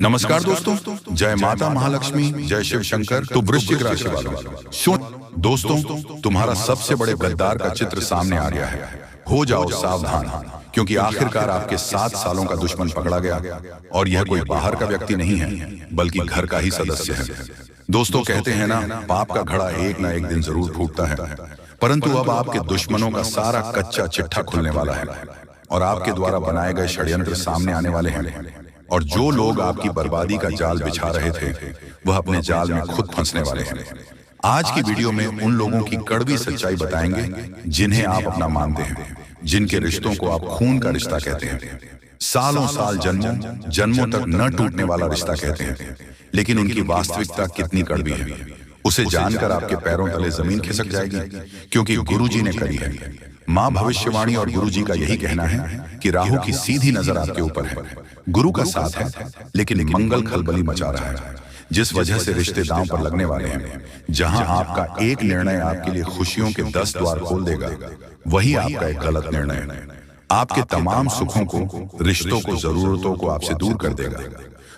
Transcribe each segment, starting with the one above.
नमस्कार दोस्तों, जय माता महालक्ष्मी, जय शिव शंकर। तो वृश्चिक राशि वालों, सुन दोस्तों, तुम्हारा सबसे बड़े गद्दार का चित्र सामने आ गया है। हो जाओ सावधान, क्योंकि आखिरकार आपके 7 सालों का दुश्मन पकड़ा गया और यह कोई बाहर का व्यक्ति नहीं है, बल्कि घर का ही सदस्य है। दोस्तों, कहते हैं ना, पाप का घड़ा एक ना एक दिन जरूर फूटता है, परंतु अब आपके दुश्मनों का सारा कच्चा चिट्ठा खुलने वाला है और आपके द्वारा बनाए गए षड्यंत्र सामने आने वाले हैं। और जो लोग आपकी बर्बादी का जाल बिछा रहे थे, वह अपने जाल में खुद फंसने वाले हैं। आज की वीडियो में उन लोगों की कड़वी सच्चाई बताएंगे जिन्हें आप अपना मानते हैं, जिनके रिश्तों को आप खून का रिश्ता कहते हैं, सालों साल जन्मों जन्मों तक न टूटने वाला रिश्ता कहते हैं, लेकिन उनकी वास्तविकता कितनी कड़वी है, उसे जानकर आपके पैरों तले जमीन खिसक जाएगी, क्योंकि गुरुजी ने करी है। माँ भविष्यवाणी और गुरुजी का यही कहना है कि राहु की सीधी नजर आपके ऊपर है, गुरु का साथ है, लेकिन मंगल खलबली मचा रहा है, जिस वजह से रिश्ते दांव पर लगने वाले हैं। जहां आपका एक निर्णय आपके लिए खुशियों के 10 द्वार खोल देगा, वही आपका एक गलत निर्णय आपके तमाम सुखों को, रिश्तों को, जरूरतों को आपसे दूर कर देगा।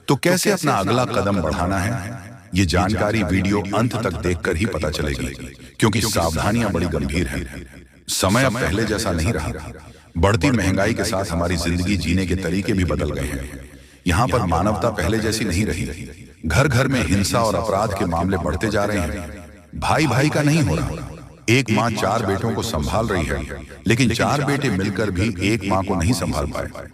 तो कैसे अपना अगला कदम बढ़ाना है, ये जानकारी वीडियो अंत तक देखकर ही पता चलेगी, क्योंकि सावधानियां बड़ी गंभीर हैं। समय अब पहले जैसा नहीं रहा। बढ़ती महंगाई के साथ हमारी जिंदगी जीने के तरीके भी बदल गए हैं। यहाँ पर मानवता पहले जैसी नहीं रही। घर घर में हिंसा और अपराध के मामले बढ़ते जा रहे हैं। भाई भाई का नहीं हो रहा। एक माँ 4 बेटों को संभाल रही है, लेकिन 4 बेटे मिलकर भी एक माँ को नहीं संभाल पाए।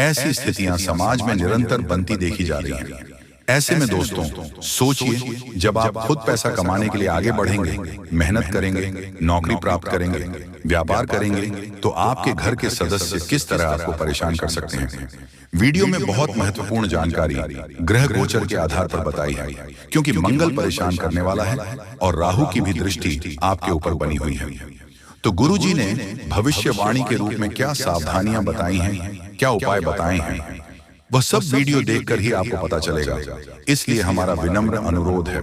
ऐसी स्थितियां समाज में निरंतर बनती देखी जा रही हैं। ऐसे में दोस्तों, सोचिए, जब आप खुद पैसा कमाने के लिए आगे बढ़ेंगे, मेहनत करेंगे, नौकरी प्राप्त करेंगे, व्यापार करेंगे, तो आपके घर के सदस्य किस तरह आपको परेशान कर सकते हैं। वीडियो में बहुत महत्वपूर्ण जानकारी ग्रह गोचर के आधार पर बताई है, क्योंकि मंगल परेशान करने वाला है और राहु की भी दृष्टि आपके ऊपर बनी हुई है। तो गुरुजी ने भविष्यवाणी के रूप में क्या सावधानियां बताई हैं, क्या उपाय बताए हैं, वह सब वीडियो देखकर ही आपको पता चलेगा। इसलिए हमारा विनम्र अनुरोध है,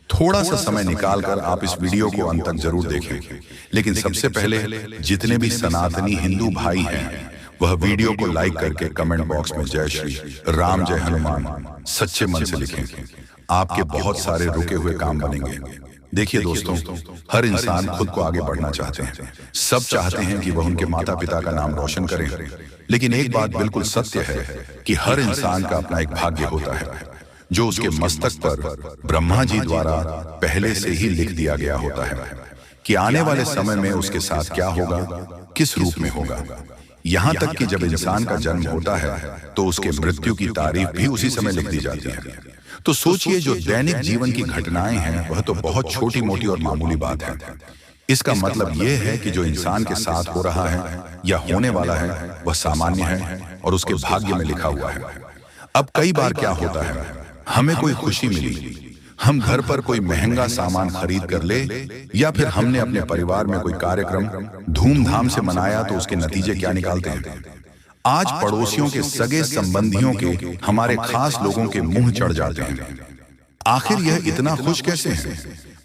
थोड़ा सा समय निकालकर आप इस वीडियो को अंत तक जरूर देखें। लेकिन सबसे पहले जितने भी सनातनी हिंदू भाई हैं, वह वीडियो को लाइक करके कमेंट बॉक्स में जय श्री राम, जय हनुमान सच्चे मन से लिखें। आपके बहुत सारे रुके हुए काम बनेंगे। देखिए दोस्तों, हर इंसान खुद को आगे बढ़ना चाहते हैं। सब चाहते हैं कि वह उनके माता पिता का नाम रोशन करें, लेकिन एक बात बिल्कुल सत्य है कि हर इंसान का अपना एक भाग्य होता है, जो उसके मस्तक पर ब्रह्मा जी द्वारा पहले से ही लिख दिया गया होता है कि आने वाले समय में उसके साथ क्या होगा, किस रूप में होगा। यहाँ तक कि जब इंसान का जन्म होता है, तो उसके मृत्यु की तारीख भी उसी समय लिख दी जाती है। तो सोचिए, जो दैनिक जीवन की घटनाएं हैं, वह तो बहुत छोटी मोटी और मामूली बात है। इसका मतलब यह है कि जो इंसान के साथ हो रहा है या होने वाला है, वह सामान्य है और उसके भाग्य में लिखा हुआ है। अब कई बार क्या होता है, हमें कोई खुशी मिली, हम घर पर कोई महंगा सामान खरीद कर ले, या फिर हमने अपने परिवार में कोई कार्यक्रम धूमधाम से मनाया, तो उसके नतीजे क्या निकालते हैं। आज पड़ोसियों के सगे संबंधियों के, हमारे खास लोगों के मुंह चढ़ जाते हैं। आखिर यह इतना खुश कैसे है,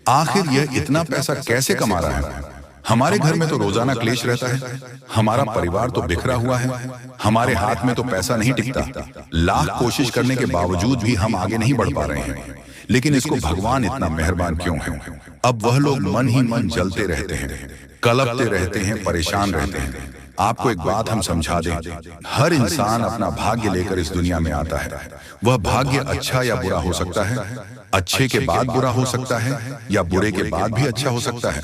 आखिर यह इतना पैसा कैसे कमा रहा है। हमारे घर में तो रोजाना क्लेश रहता है, हमारा परिवार तो बिखरा हुआ है, हमारे हाथ में तो पैसा नहीं टिकता। लाख कोशिश करने के बावजूद भी हम आगे नहीं बढ़ पा रहे हैं, लेकिन इसको भगवान इतना मेहरबान क्यों है। अब वह लोग मन ही मन जलते रहते हैं, कलपते रहते हैं, परेशान रहते हैं। आपको एक बात हम समझा दें, हर इंसान अपना भाग्य लेकर इस दुनिया में आता है। वह भाग्य अच्छा या बुरा हो सकता है, अच्छे के बाद बुरा हो सकता है, या बुरे के बाद भी अच्छा हो सकता है।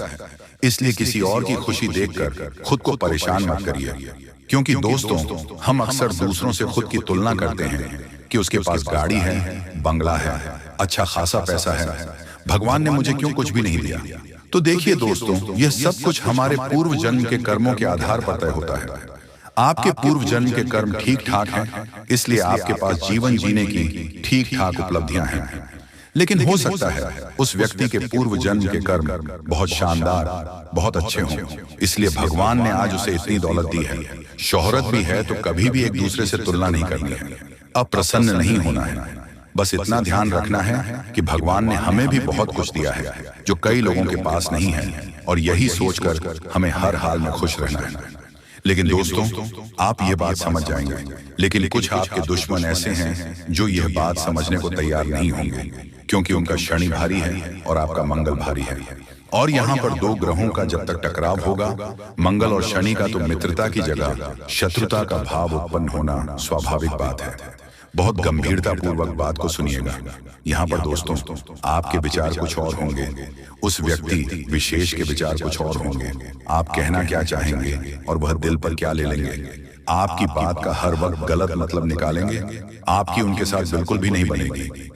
इसलिए किसी और की खुशी देखकर खुद को परेशान मत करिए, क्योंकि दोस्तों, हम अक्सर दूसरों से खुद की तुलना करते हैं कि उसके पास गाड़ी है, बंगला है, अच्छा खासा पैसा है, भगवान ने मुझे क्यों कुछ भी नहीं दिया। तो देखिए दोस्तों, यह सब कुछ हमारे पूर्व जन्म के कर्मों के आधार पर तय होता है। आपके पूर्व जन्म के कर्म ठीक ठाक हैं, इसलिए आपके पास जीवन जीने की ठीक ठाक उपलब्धियां हैं। लेकिन हो सकता है उस व्यक्ति के पूर्व जन्म के कर्म बहुत शानदार, बहुत अच्छे हों, इसलिए भगवान ने आज उसे इतनी दौलत दी है, शोहरत भी है, तो कभी भी एक दूसरे से तुलना नहीं करनी है, अप्रसन्न नहीं होना है। बस इतना ध्यान रखना है कि भगवान ने हमें भी बहुत कुछ दिया है जो कई लोगों के पास नहीं है, और यही सोचकर हमें हर हाल में खुश रहना है। लेकिन दोस्तों, आप ये बात समझ जाएंगे, लेकिन कुछ आपके दुश्मन ऐसे हैं जो यह बात समझने को तैयार नहीं होंगे, क्योंकि उनका शनि भारी है और आपका मंगल भारी है। और यहाँ पर दो ग्रहों का जब तक टकराव होगा, मंगल और शनि का, तो मित्रता की जगह शत्रुता का भाव उत्पन्न होना स्वाभाविक बात है। बहुत गंभीरता पूर्वक बात को सुनिएगा। यहाँ पर दोस्तों, आपके विचार कुछ और होंगे, उस व्यक्ति विशेष के विचार कुछ और होंगे। आप कहना क्या चाहेंगे और वह दिल पर क्या ले लेंगे। आपकी बात का हर वक्त गलत मतलब निकालेंगे, आपकी उनके साथ बिल्कुल भी नहीं बनेगी।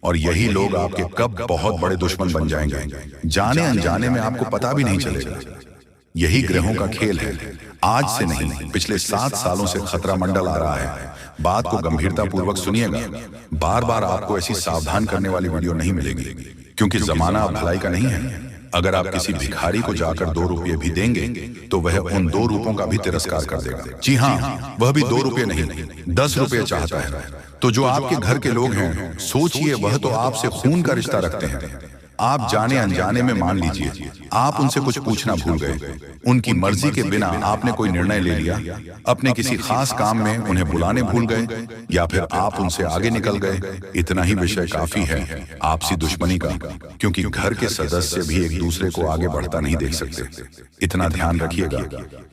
और यही लोग आपके कब बहुत बड़े दुश्मन बन जाएंगे, जाने अनजाने में आपको पता भी नहीं चलेगा। यही ग्रहों का खेल है। आज से नहीं, पिछले 7 सालों से खतरा मंडल आ रहा है। बात को गंभीरता पूर्वक सुनिएगा। बार बार आपको ऐसी सावधान करने वाली वीडियो नहीं मिलेगी, क्योंकि जमाना अब भलाई का नहीं है। अगर आप किसी भिखारी को जाकर 2 रुपये भी देंगे तो वह उन 2 रुपयों का भी तिरस्कार कर देगा। जी हाँ, वह भी 2 रुपये नहीं, 10 रुपये चाहता है। तो जो आपके घर के लोग हैं, सोचिए, वह तो आपसे खून का रिश्ता रखते हैं। आप जाने अनजाने में मान लीजिए आप उनसे कुछ पूछना भूल गए, उनकी मर्जी के बिना आपने कोई निर्णय ले लिया, अपने किसी खास काम में उन्हें बुलाने भूल गए, या फिर आप उनसे आगे निकल गए। इतना ही विषय काफी है आपसी दुश्मनी का, क्योंकि घर के सदस्य भी एक दूसरे को आगे बढ़ता नहीं देख सकते। इतना ध्यान रखिएगा,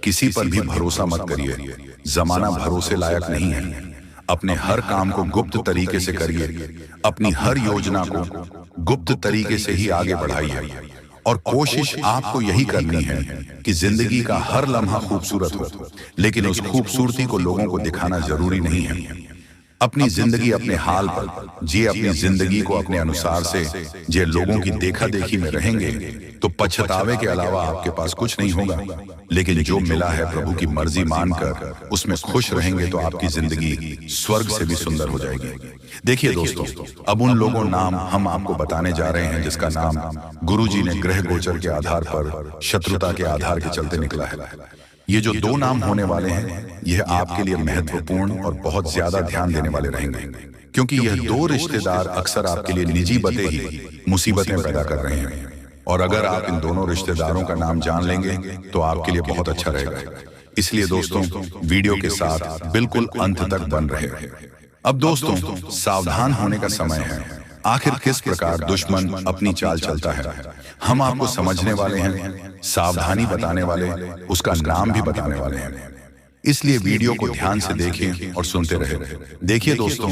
किसी पर भी भरोसा मत करिए। जमाना भरोसे लायक नहीं है। अपने हर काम को गुप्त तरीके से करिए, अपनी हर योजना को गुप्त तरीके से ही आगे बढ़ाइए। और कोशिश आपको यही करनी है कि जिंदगी का हर लम्हा खूबसूरत हो, लेकिन उस खूबसूरती को लोगों को दिखाना जरूरी नहीं है। अपनी जिंदगी अपने हाल पर जिए, अपनी जिंदगी को अपने अनुसार से जे लोगों की देखा देखी में रहेंगे तो पछतावे के अलावा आपके पास कुछ नहीं होगा। लेकिन जो मिला है प्रभु की मर्जी मानकर उसमें खुश रहेंगे तो आपकी जिंदगी स्वर्ग से भी सुंदर हो जाएगी। देखिए दोस्तों, अब उन लोगों नाम हम आपको बताने जा रहे हैं जिसका नाम गुरुजी ने ग्रह गोचर के आधार पर शत्रुता के आधार के चलते निकला है। ये जो 2 नाम होने वाले हैं, यह आपके लिए महत्वपूर्ण और बहुत ज्यादा ध्यान देने वाले रहेंगे, क्योंकि यह 2 रिश्तेदार अक्सर आपके लिए निजी बते ही मुसीबतें पैदा कर रहे हैं। और अगर आप इन दोनों रिश्तेदारों का नाम जान लेंगे तो आपके लिए बहुत अच्छा रहेगा। इसलिए दोस्तों, वीडियो के साथ बिल्कुल अंत तक बन रहे। अब दोस्तों, सावधान होने का समय है। आखिर किस प्रकार दुश्मन अपनी चाल चलता है, हम आपको समझने वाले हैं, सावधानी बताने वाले, उसका नाम भी बताने वाले हैं। इसलिए वीडियो को ध्यान से देखें और सुनते रहे। देखिए दोस्तों,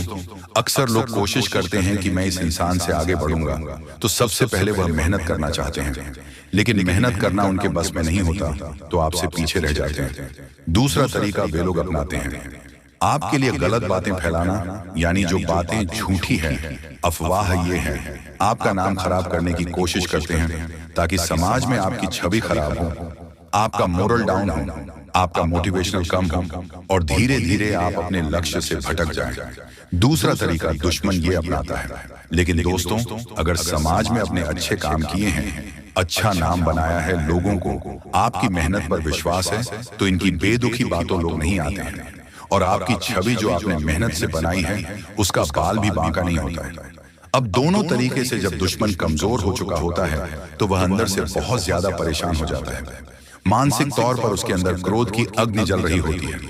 अक्सर लोग कोशिश करते हैं कि मैं इस इंसान से आगे बढ़ूंगा, तो सबसे पहले वह मेहनत करना चाहते हैं, लेकिन मेहनत करना उनके बस में नहीं होता तो आपसे पीछे रह जाते हैं। दूसरा तरीका वे लोग अपनाते हैं, आपके लिए गलत बातें फैलाना, यानी जो बातें झूठी हैं, अफवाह ये है, आपका नाम खराब करने की कोशिश करते हैं ताकि समाज में आपकी छवि खराब हो, आपका मोरल डाउन हो, आपका मोटिवेशनल कम हो और धीरे धीरे आप अपने लक्ष्य से भटक जाएं। दूसरा तरीका दुश्मन ये अपनाता है। लेकिन दोस्तों, अगर समाज में अपने अच्छे काम किए हैं, अच्छा नाम बनाया है, लोगों को आपकी मेहनत पर विश्वास है, तो इनकी बेदुखी बातों लोग नहीं आते हैं। और आपकी छवि जो आपने मेहनत से बनाई है, उसका बाल भी बांका नहीं होता है। अब दोनों तरीके से जब दुश्मन कमजोर हो चुका होता है तो वह अंदर से बहुत ज्यादा परेशान हो जाता है। मानसिक तौर पर उसके अंदर क्रोध की अग्नि जल रही होती है।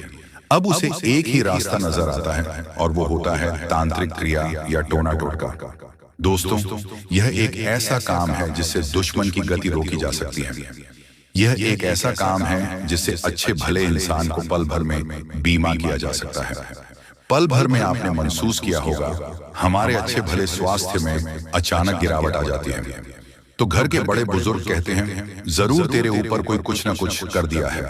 अब उसे एक ही रास्ता नजर आता है और वो होता है तांत्रिक क्रिया या टोना टोटका। दोस्तों, यह एक ऐसा काम है जिससे दुश्मन की गति रोकी जा सकती है। यह एक ऐसा काम है जिससे अच्छे भले इंसान को पल भर में बीमा किया जा सकता है। पल भर में आपने महसूस किया होगा, हमारे अच्छे भले स्वास्थ्य में अचानक गिरावट आ जाती है तो घर के बड़े बुजुर्ग कहते हैं, जरूर तेरे ऊपर कोई कुछ ना कुछ कर दिया है।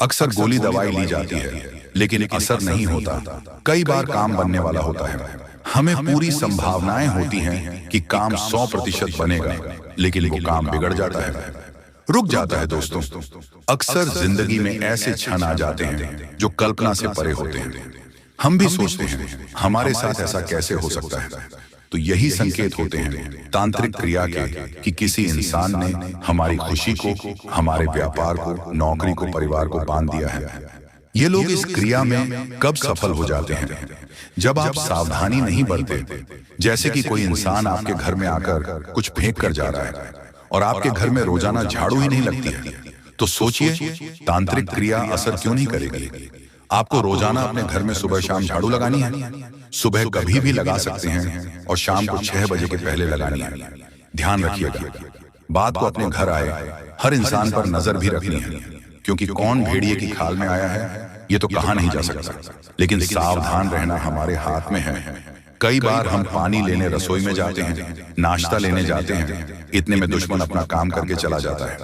अक्सर गोली दवाई ली जाती है लेकिन असर नहीं होता, कई बार काम बनने वाला होता है। हमें पूरी संभावनाएं होती हैं कि काम 100% बनेगा, लेकिन वो काम बिगड़ जाता है, रुक जाता है। दोस्तों, अक्सर जिंदगी में ऐसे क्षण आ जाते हैं जो कल्पना से परे होते हैं। हम भी सोचते हैं हमारे साथ ऐसा कैसे हो सकता है, तो यही संकेत होते हैं तांत्रिक क्रिया के कि किसी इंसान ने हमारी खुशी को, हमारे व्यापार को, नौकरी को, परिवार को बांध दिया है। ये लोग इस क्रिया में कब सफल हो जाते हैं, जब आप सावधानी नहीं बरते। जैसे कि कोई इंसान आपके घर में आकर कुछ फेंक कर जा रहा है और आपके घर में रोजाना झाड़ू ही नहीं लगती है, तो सोचिए तांत्रिक क्रिया असर क्यों नहीं करेगी। आपको रोजाना अपने घर में सुबह शाम झाड़ू लगानी है। सुबह कभी भी लगा सकते हैं और शाम को 6 बजे के पहले लगानी है। ध्यान रखिएगा, बात को अपने घर आए हर इंसान पर नजर भी रखनी है, क्योंकि कौन भेड़िए की खाल में आया है ये तो कहा नहीं जा सकता, लेकिन सावधान रहना हमारे हाथ में है। कई बार हम पानी लेने रसोई में जाते हैं, नाश्ता लेने जाते हैं, इतने में दुश्मन अपना काम करके चला जाता है।